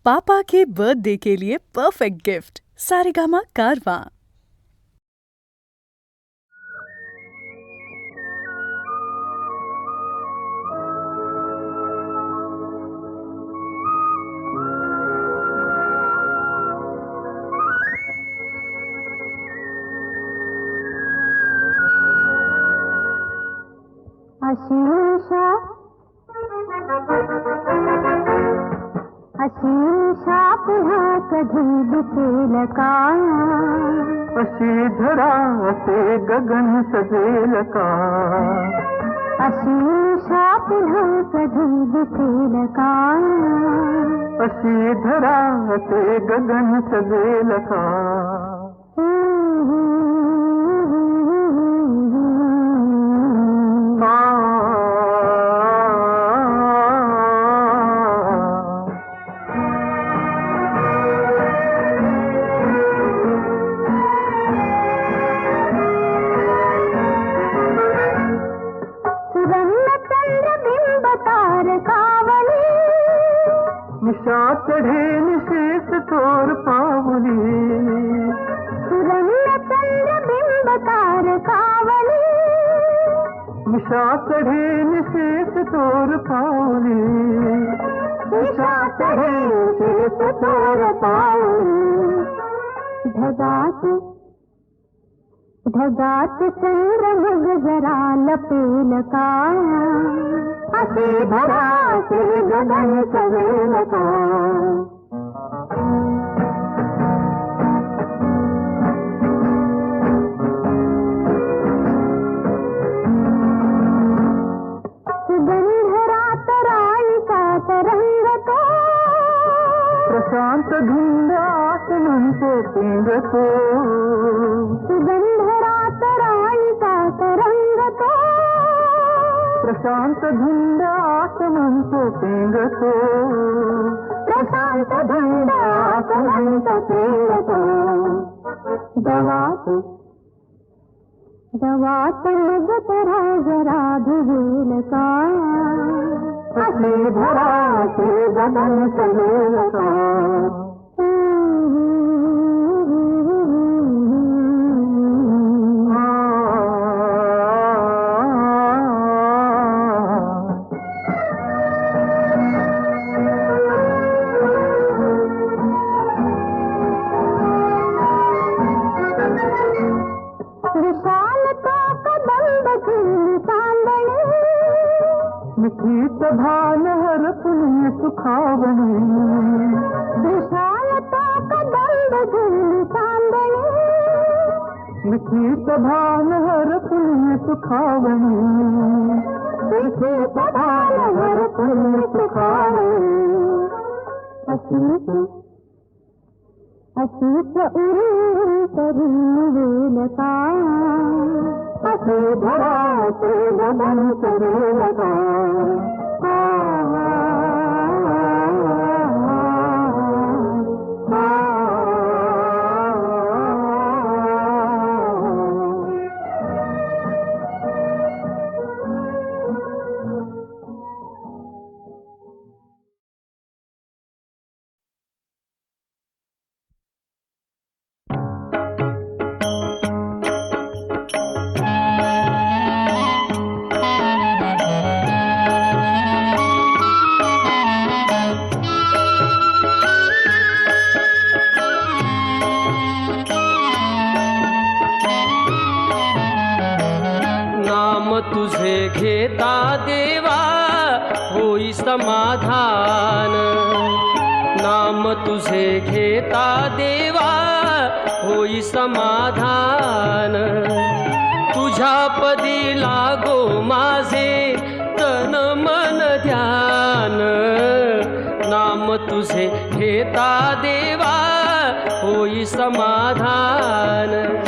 पापा के birthday के लिए perfect gift Saregama कारवां। अशीशा पुन्हा कधी दिसेल का? अशी धरा असे गगन सजेल का? अशीशा पुन्हा कधी दिसेल का? अशी धरा असे गगन सजेल का? निशा चढ़े निशेष तोर पावली, सुरम्य चंद्र बिंब तार कावली. निशा चढ़े निशेष तोर पावली, निशा चढ़े निशेष तोर पावली. ढगात चंद्र मग जरा लपेल का? असे भरा से गगन सजेल का? सुगंधरात राळीचा तरंग तो, प्रशांत धुंद आसमंत पिंगतो. सुगंधरात राळीचा तरंग तो, प्रशांत धुंद आसमंत पिंगतो. प्रशांत धुंद आसमंत पिंगतो. दवात मग तरा जरा भिजेल का? असे भरा से गगन सजेल का? मिठी भान हर पुण्य सुखावणी. विशालता कदंब झुंड चांदणी. मिठी भान हर पुण्य सुखावणी. मिठी भान हर पुण्य सुखावणी. अशीच उरी तरी वेल का? असे भरा से गगन सजेल का? तुझे घेता देवा होई समाधान. नाम तुझे घेता देवा होई समाधान. तुझ्या पदी लागो माझे तन मन ध्यान. नाम तुझे घेता देवा होई समाधान.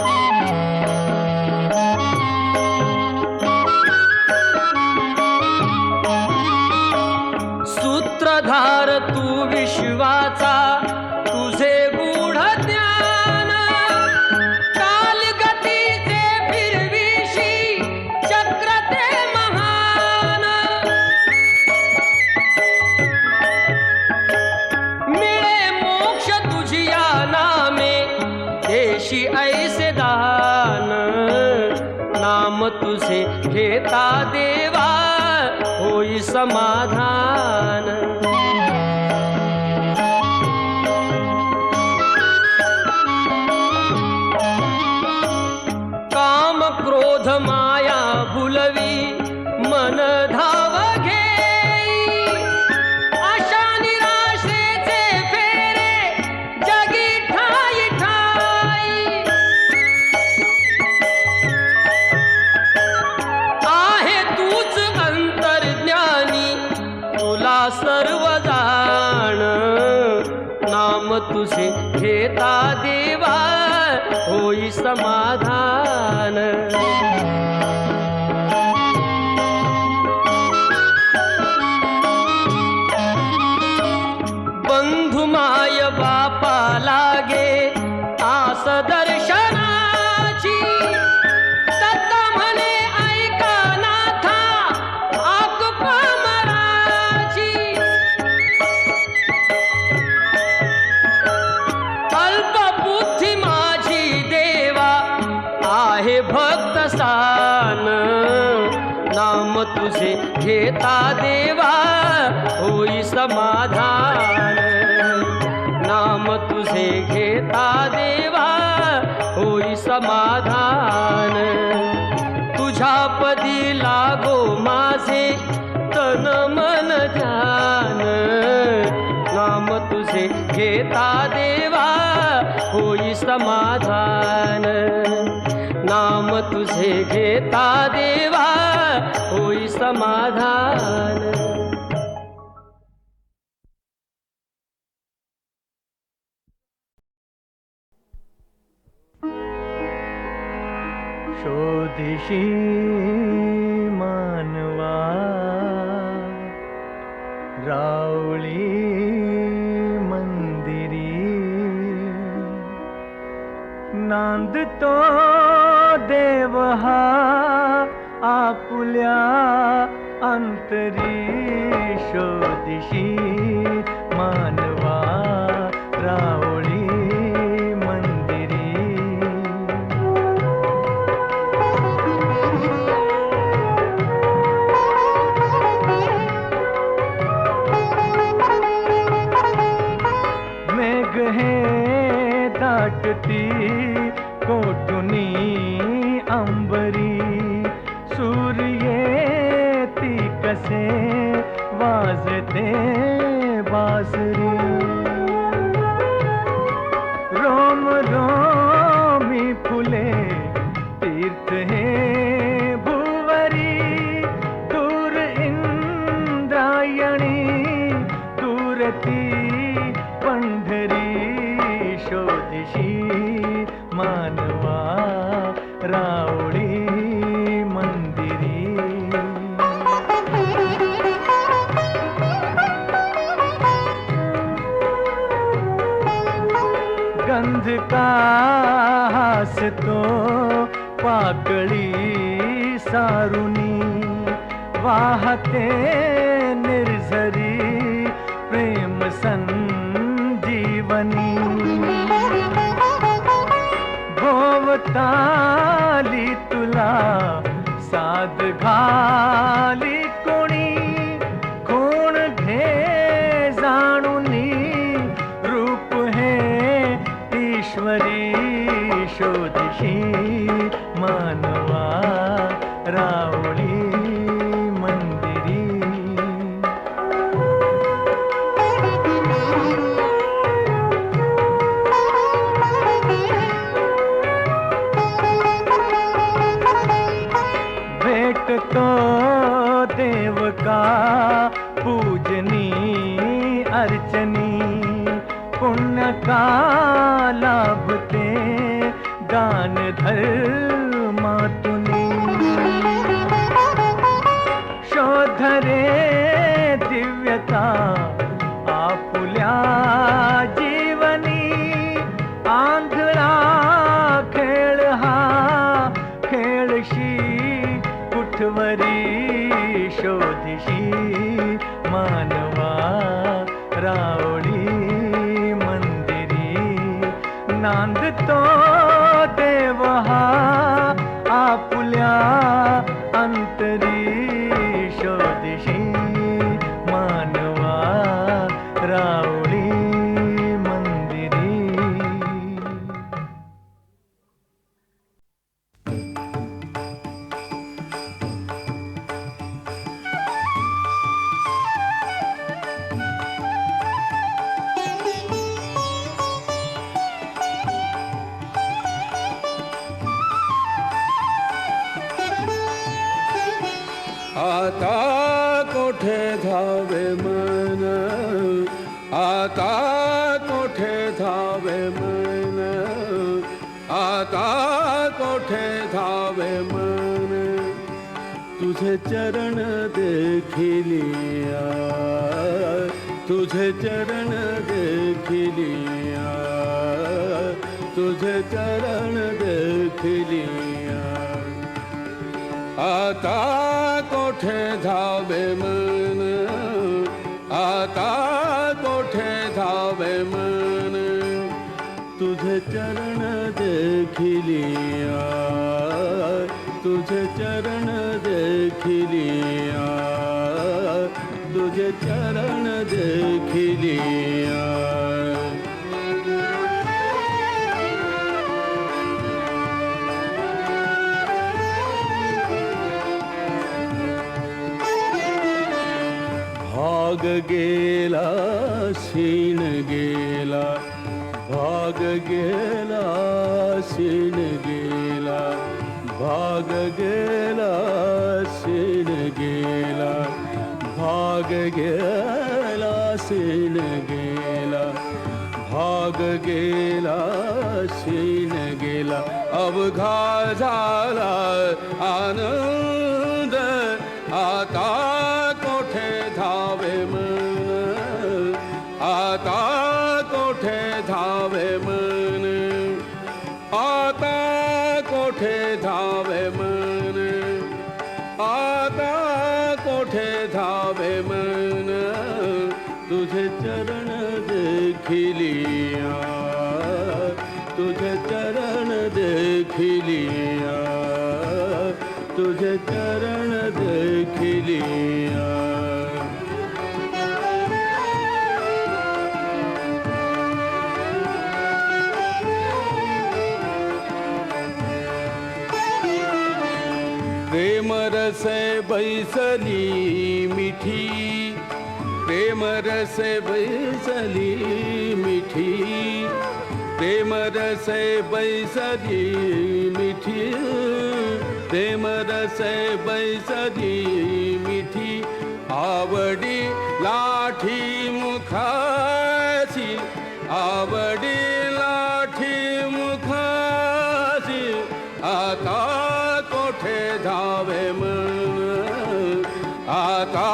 सूत्रधार तू विश्वाचा तुझे गूढ ज्ञान. कालगतीचे फिरविशी चक्र ते महान. मिळे देशी ऐसे दान, नाम तुझे घेता देवा होई समाधान. काम क्रोध माया बुलवी मन धाव घेई, आशा निराशेचे फेरे जगी ठाई ठाई. आहे तूच अंतर्ज्ञानी तुला सर्व जाण, नाम तुझे घेता देवा होई समाधान. बंधु माय बापा लागे आस दर्शनाची, दत्त म्हणे ऐका नाथा आक पामराची. अल्पबुद्धी माझी देवा आहे भक्त सान, नाम तुझे घेता देवा होई समाधान. नाम तुझे घेता देवा होई समाधान. तुझ्या पदी लागो माझे तन मन ध्यान, नाम तुझे घेता देवा होई समाधान. नाम तुझे घेता देवा होई समाधान. शोधिशी मानवा रावळी मंदिरी, नांदतो देव हा आपुल्या अंतरी. शोधिशी मानवा रावळी मंदिरी, मेघ हे दाटती कोटुनी अंबरी. सूर्य ती कसे वाजते बासरी. रोम रोमी फुले तीर्थ हे भुवरी. दूर इंद्रायणी दूरती पंढरी. शोधिशी मानवा रावळी मंदिरी. गंध का हासतो पाकळी सारुनी. वाहते निर्झरी प्रेम संजीवनी. भोवताली तुला साध घाली कोणी. कोण घे जाणुनी रूप हे ईश्वरी. शोधिशी मानवा रावळी मंदिरी. भेटतो देव का पूजनी अर्चनी. पुण्य का लाभते दान धर्मातुनी. शोधरे दिव्यता आपुल्या जीवनी. आंधळा खेळ हा खेळशी कुठवरी. शोधिशी मानवा रावळी मंदिरी. नांदतो आता कोठे धावे मन, आता कोठे धावे मन, आता कोठे धावे मन, तुझे चरण देखिलिया, तुझे चरण देखिलिया, तुझे चरण देखिलिया, आता कोठे धावे मन, आता कोठे धावे मन, तुझे चरण देखिलिया, तुझे चरण देखिलिया, तुझे चरण देखिलिया. भाग गेला शीण गेला, भाग गेला शीण गेला, भाग गेला शीण गेला, भाग गेला शीण गेला, भाग गेला शीण गेला, अवघा झाला आनंद, आता कोठे धावे मन, आता कोठे धावे मन, आता कोठे धावे मन, आता कोठे धावे मन, तुझे चरण देखिलिया, तुझे चरण देखिलिया, तुझे चरण देखिलिया. प्रेम रसे बैसली मिठी, प्रेम रसे बैसली मिठी, प्रेम रसे बैसली मिठी, प्रेम रसे बैसली मिठी, आवडी लाठी मुखासी, आवडी लाठी मुखासी, आता कोठे धावे मन, आता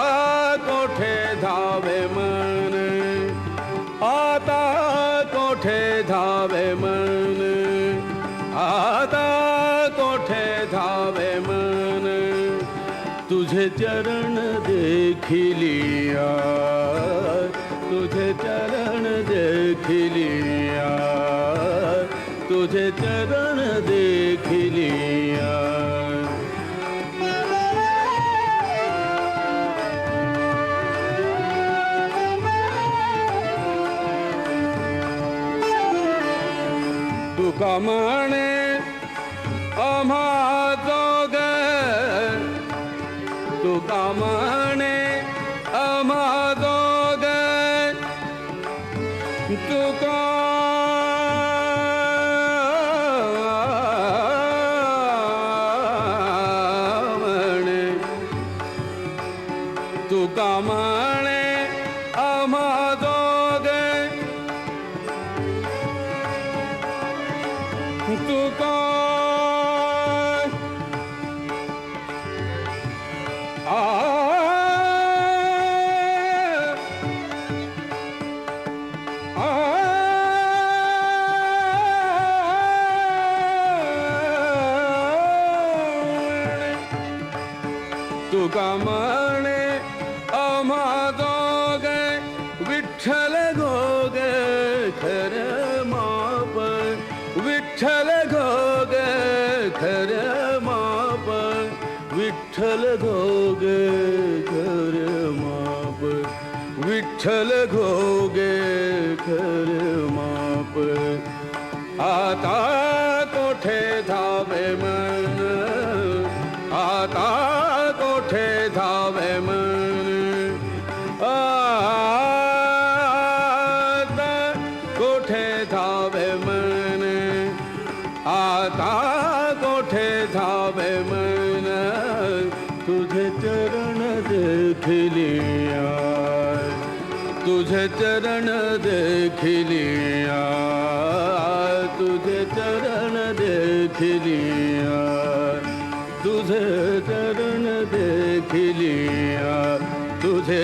कोठे धावे मन, आता कोठे धावे मन, आता कोठे धावे मन, तुझे चरण देखिलिया, तुझे चरण देखिलिया, तुझे चरण देखिलिया. तुका म्हणे आम्हा जोग, तुका म्हणे आम्हा जोग, तुका म्हणे, तुका म्हणे आम्हा जोग, तुका तुका म्हणे आम्हा दोघ, विठ्ठल घोग खर माप, विठ्ठल घोग खर माप, विठ्ठल घोग खर माप, विठ्ठल घोग खर माप, आता कोठे धावे मन, आता कोठे धावे मन, आता कोठे धावे मन, आता कोठे धावे मन, तुझे चरण देखिलिया तुझे चरण देखिलिया तुझे चरण देखिलिया तुझे चरण देखिलिया तुझे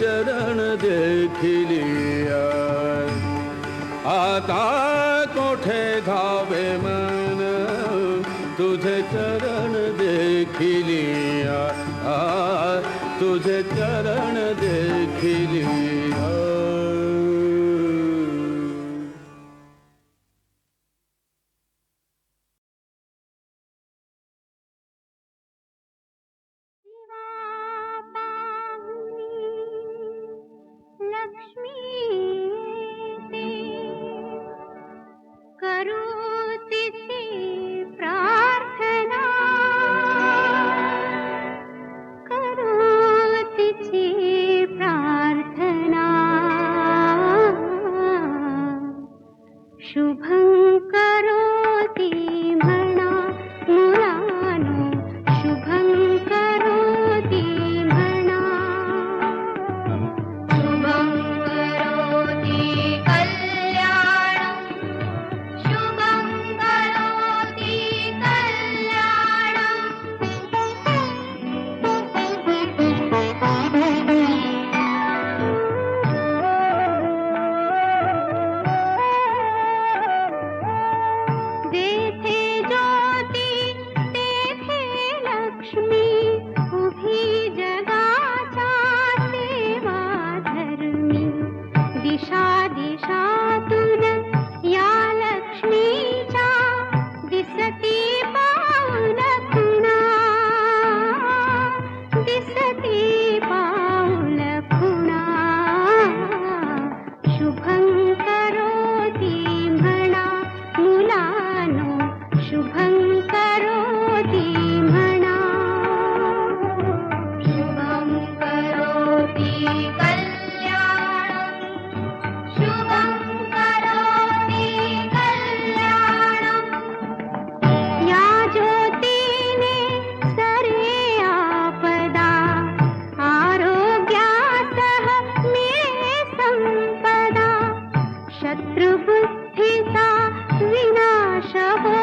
चरण देखिलिया आता कोठे धावे मन तुझे चरण देखिलिया तुझे चरण देखिलिया शत्रुबुद्धीचा विनाश हो